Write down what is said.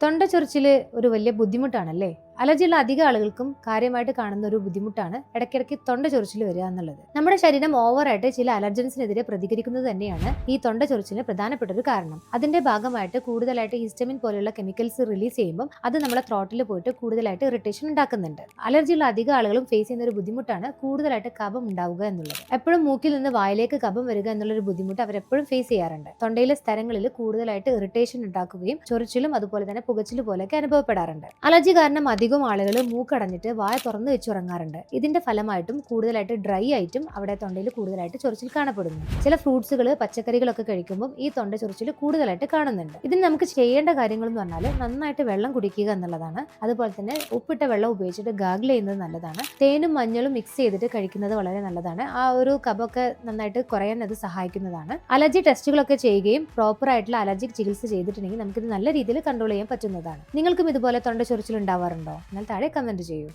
തൊണ്ട ചൊറിച്ചിൽ ഒരു വലിയ ബുദ്ധിമുട്ടാണല്ലേ. അലർജിയുള്ള അധിക ആളുകൾക്കും കാര്യമായിട്ട് കാണുന്ന ഒരു ബുദ്ധിമുട്ടാണ് ഇടയ്ക്കിടയ്ക്ക് തൊണ്ട ചൊറിച്ചിൽ വരിക എന്നുള്ളത്. നമ്മുടെ ശരീരം ഓവറായിട്ട് ചില അലർജൻസിനെതിരെ പ്രതികരിക്കുന്നത് തന്നെയാണ് ഈ തൊണ്ട ചൊറിച്ചിലിന് പ്രധാനപ്പെട്ട ഒരു കാരണം. അതിന്റെ ഭാഗമായിട്ട് കൂടുതലായിട്ട് ഹിസ്റ്റമിൻ പോലെയുള്ള കെമിക്കൽസ് റിലീസ് ചെയ്യുമ്പോൾ അത് നമ്മുടെ ത്രോട്ടിൽ പോയിട്ട് കൂടുതലായിട്ട് ഇറിറ്റേഷൻ ഉണ്ടാക്കുന്നുണ്ട്. അലർജിയുള്ള അധിക ആളുകളും ഫേസ് ചെയ്യുന്ന ഒരു ബുദ്ധിമുട്ടാണ് കൂടുതലായിട്ട് കഫം ഉണ്ടാവുക എന്നുള്ളത്. എപ്പോഴും മൂക്കിൽ നിന്ന് വായിലേക്ക് കഫം വരിക എന്നുള്ളൊരു ബുദ്ധിമുട്ട് അവരെപ്പോഴും ഫേസ് ചെയ്യാറുണ്ട്. തൊണ്ടയിലെ സ്ഥലങ്ങളിൽ കൂടുതലായിട്ട് ഇറിറ്റേഷൻ ഉണ്ടാക്കുകയും ചൊറിച്ചിലും അതുപോലെ തന്നെ പുകച്ചിൽ പോലെയൊക്കെ അനുഭവപ്പെടാറുണ്ട്. അലർജി കാരണം അധികം ആളുകൾ മൂക്കടഞ്ഞിട്ട് വായ തുറന്നു വെച്ചുറങ്ങാറുണ്ട്. ഇതിന്റെ ഫലമായിട്ടും കൂടുതലായിട്ട് ഡ്രൈ ആയിട്ടും അവിടെ തൊണ്ടയിൽ കൂടുതലായിട്ട് ചൊറിച്ചിൽ കാണപ്പെടുന്നു. ചില ഫ്രൂട്ട്സുകൾ പച്ചക്കറികളൊക്കെ കഴിക്കുമ്പോൾ ഈ തൊണ്ട ചൊറിച്ചിൽ കൂടുതലായിട്ട് കാണുന്നുണ്ട്. ഇതിന് നമുക്ക് ചെയ്യേണ്ട കാര്യങ്ങൾ എന്ന് പറഞ്ഞാൽ നന്നായിട്ട് വെള്ളം കുടിക്കുക എന്നുള്ളതാണ്. അതുപോലെ തന്നെ ഉപ്പിട്ട വെള്ളം ഉപയോഗിച്ചിട്ട് ഗാഗിൾ ചെയ്യുന്നത് നല്ലതാണ്. തേനും മഞ്ഞളും മിക്സ് ചെയ്തിട്ട് കഴിക്കുന്നത് വളരെ നല്ലതാണ്. ആ ഒരു കഫമൊക്കെ നന്നായിട്ട് കുറയാൻ അത് സഹായിക്കുന്നതാണ്. അലർജി ടെസ്റ്റുകളൊക്കെ ചെയ്യുകയും പ്രോപ്പർ ആയിട്ടുള്ള അലർജിക് ചികിത്സ ചെയ്തിട്ടുണ്ടെങ്കിൽ നമുക്കിത് നല്ല രീതിയിൽ കൺട്രോൾ ചെയ്യാൻ പറ്റുന്നതാണ്. നിങ്ങൾക്കും ഇതുപോലെ തൊണ്ട ചൊറിച്ചിൽ ഉണ്ടാവാറുണ്ടോ? എന്നാൽ താഴെ കമന്റ് ചെയ്യൂ.